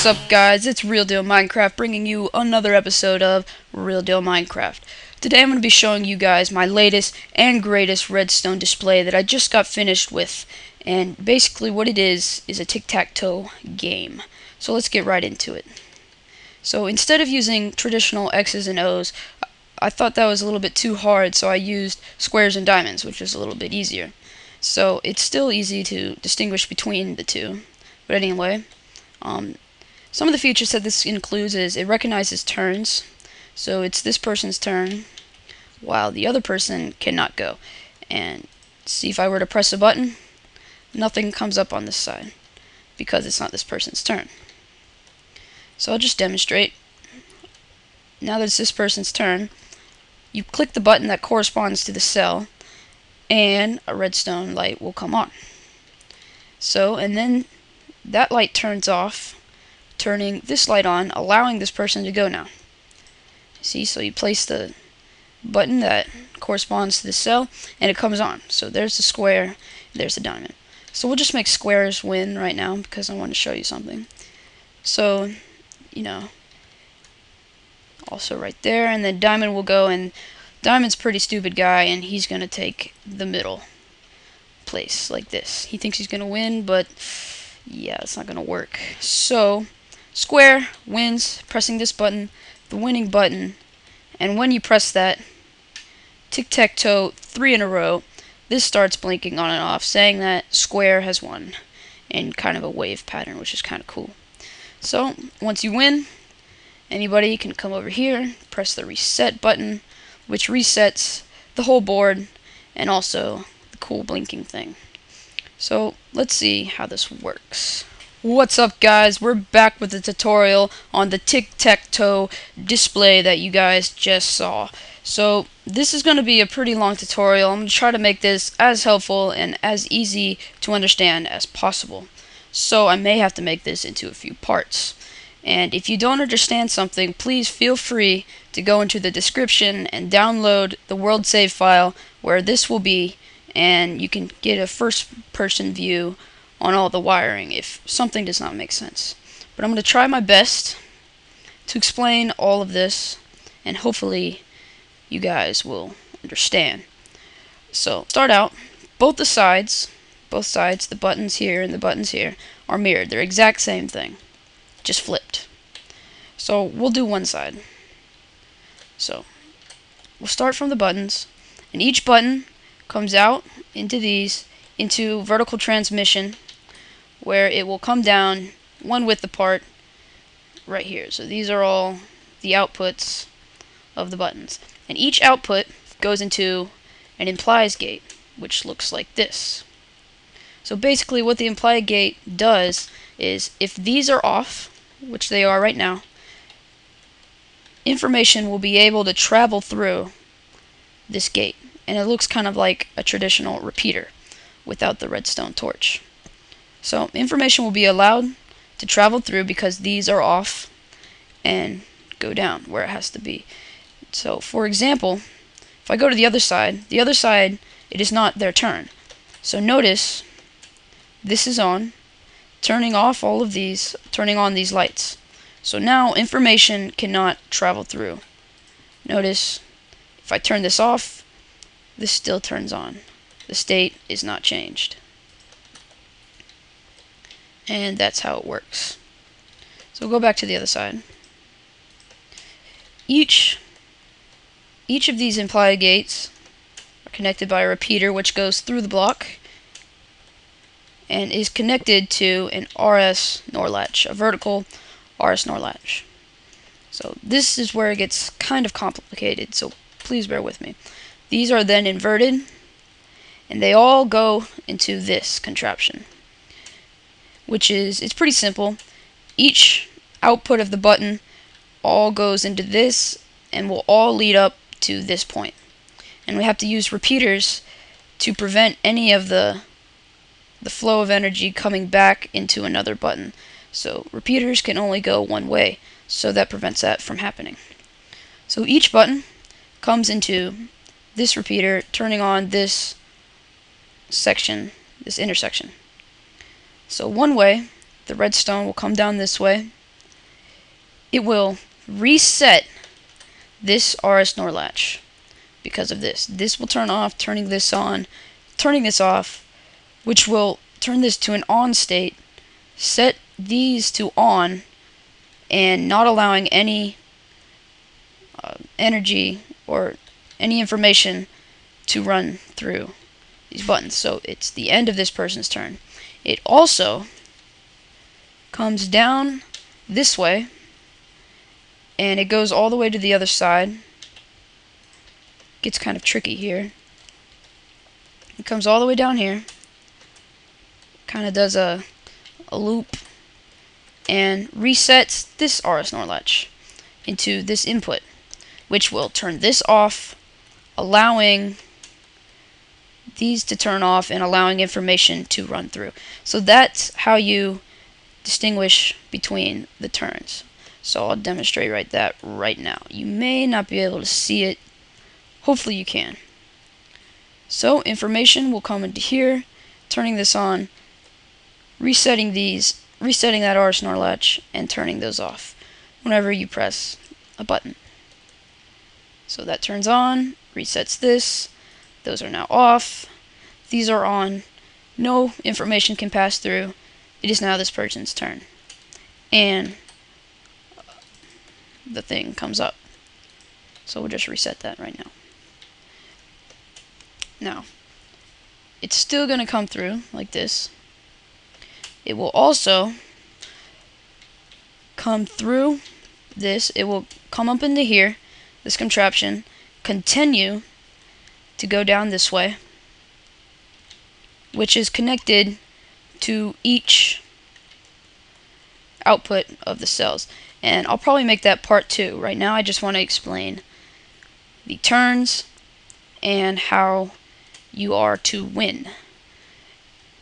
What's up, guys? It's Real Deal Minecraft bringing you another episode of Real Deal Minecraft. Today I'm going to be showing you guys my latest and greatest redstone display that I just got finished with. And basically what it is a tic-tac-toe game. So let's get right into it. So instead of using traditional X's and O's, I thought that was a little bit too hard, so I used squares and diamonds, which is a little bit easier. So it's still easy to distinguish between the two. But anyway, some of the features that this includes is it recognizes turns. So it's this person's turn while the other person cannot go. And see, if I were to press a button, nothing comes up on this side because it's not this person's turn. So I'll just demonstrate. Now that it's this person's turn, you click the button that corresponds to the cell and a redstone light will come on. So, and then that light turns off, turning this light on, allowing this person to go now. See, so you place the button that corresponds to the cell and it comes on. So there's the square, there's the diamond. So we'll just make squares win right now because I want to show you something. So, also right there, and then diamond will go, and diamond's a pretty stupid guy and he's gonna take the middle place like this. He thinks he's gonna win, but yeah, it's not gonna work. So square wins pressing this button, the winning button, and when you press that, tic-tac-toe 3 in a row, this starts blinking on and off saying that square has won in kind of a wave pattern, which is kind of cool. So once you win, anybody can come over here, press the reset button, which resets the whole board and also the cool blinking thing. So let's see how this works. What's up, guys? We're back with a tutorial on the tic-tac-toe display that you guys just saw. So this is going to be a pretty long tutorial. I'm going to try to make this as helpful and as easy to understand as possible. So I may have to make this into a few parts. And if you don't understand something, please feel free to go into the description and download the world save file where this will be, and you can get a first-person view on all the wiring if something does not make sense. But I'm going to try my best to explain all of this, and hopefully you guys will understand. So start out, both sides, the buttons here and the buttons here, are mirrored. They're exact same thing, just flipped. So we'll do one side. So we'll start from the buttons, and each button comes out into vertical transmission, where it will come down one width apart right here. So these are all the outputs of the buttons, and each output goes into an implies gate, which looks like this. So basically what the imply gate does is, if these are off, which they are right now, information will be able to travel through this gate, and it looks kind of like a traditional repeater without the redstone torch. So information will be allowed to travel through because these are off and go down where it has to be. So for example, if I go to the other side, it is not their turn. So notice this is on, turning off all of these, turning on these lights. So now information cannot travel through. Notice if I turn this off, this still turns on. The state is not changed. And that's how it works. So we'll go back to the other side. Each of these imply gates are connected by a repeater which goes through the block and is connected to an RS NOR latch, a vertical RS NOR latch. So this is where it gets kind of complicated, so please bear with me. These are then inverted, and they all go into this contraption, which is, it's pretty simple. Each output of the button all goes into this and will all lead up to this point. And we have to use repeaters to prevent any of the flow of energy coming back into another button. So repeaters can only go one way, so that prevents that from happening. So each button comes into this repeater, turning on this section, this intersection. So one way, the redstone will come down this way, it will reset this RS NOR latch because of this. This will turn off, turning this on, turning this off, which will turn this to an on state, set these to on, and not allowing any energy or any information to run through these buttons. So it's the end of this person's turn. It also comes down this way, and it goes all the way to the other side. Gets kind of tricky here. It comes all the way down here, kind of does a loop, and resets this RS NOR latch into this input, which will turn this off, allowing these to turn off and allowing information to run through. So that's how you distinguish between the turns. So I'll demonstrate that right now. You may not be able to see it. Hopefully you can. So information will come into here, turning this on, resetting that RS NOR latch, and turning those off whenever you press a button. So that turns on, resets this, those are now off, these are on, no information can pass through, it is now this person's turn. And the thing comes up. So we'll just reset that right now. Now, it's still going to come through like this. It will also come through this. It will come up into here, this contraption, continue to go down this way, which is connected to each output of the cells. And I'll probably make that part 2. Right now I just want to explain the turns and how you are to win,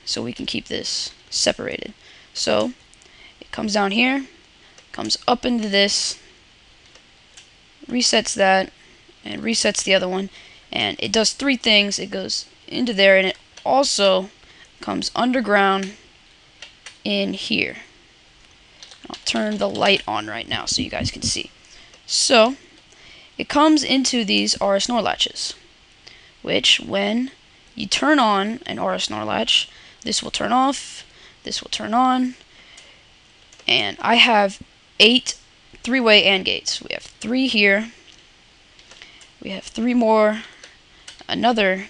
so we can keep this separated. So it comes down here, comes up into this, resets that, and resets the other one, and it does 3 things. It goes into there, and it also comes underground in here. I'll turn the light on right now so you guys can see. So it comes into these RS NOR latches, which when you turn on an RS NOR latch, this will turn off, this will turn on, and I have 8 3-way AND gates. We have 3 here, we have 3 more, another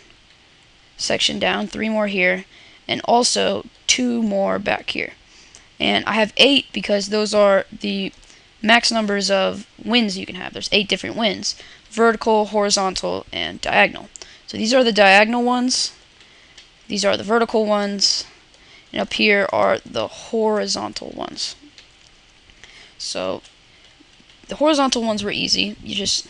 section down, 3 more here, and also 2 more back here. And I have 8 because those are the max numbers of wins you can have. There's 8 different wins: vertical, horizontal, and diagonal. So these are the diagonal ones, these are the vertical ones, and up here are the horizontal ones. So the horizontal ones were easy. You just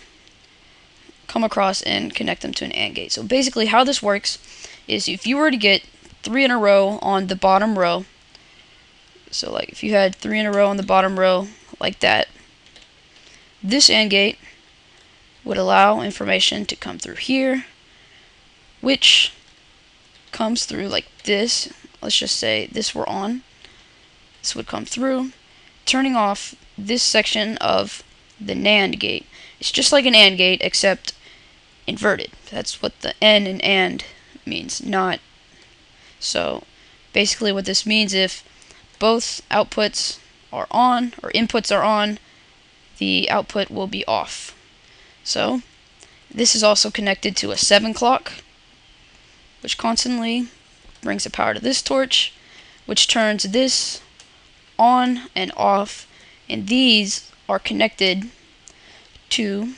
come across and connect them to an AND gate. So basically how this works is if you were to get 3 in a row on the bottom row, so like if you had 3 in a row on the bottom row like that, this AND gate would allow information to come through here, which comes through like this. Let's just say this were on. This would come through, turning off this section of the NAND gate. It's just like an AND gate except inverted. That's what the N in AND means, not. So basically what this means, if both outputs are on, or inputs are on, the output will be off. So this is also connected to a 7 clock, which constantly brings the power to this torch, which turns this on and off, and these are connected to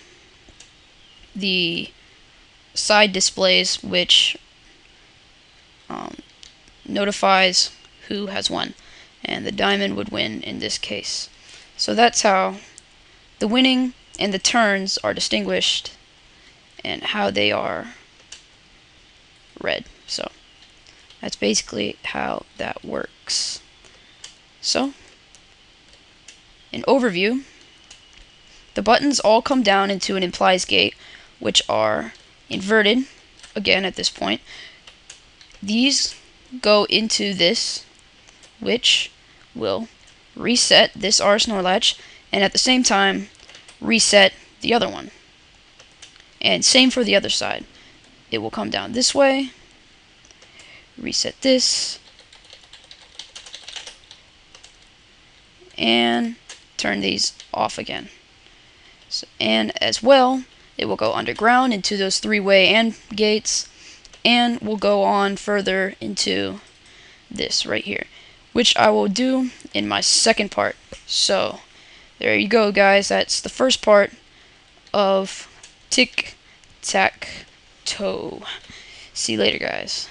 the side displays, which notifies who has won, and the diamond would win in this case. So that's how the winning and the turns are distinguished and how they are read. So that's basically how that works. So, an overview: the buttons all come down into an implies gate, which are inverted again at this point. These go into this, which will reset this RS NOR latch, and at the same time reset the other one. And same for the other side. It will come down this way, reset this, and turn these off again. So, and as well, it will go underground into those three-way AND gates, and will go on further into this right here, which I will do in my second part. So there you go, guys. That's the first part of Tic-Tac-Toe. See you later, guys.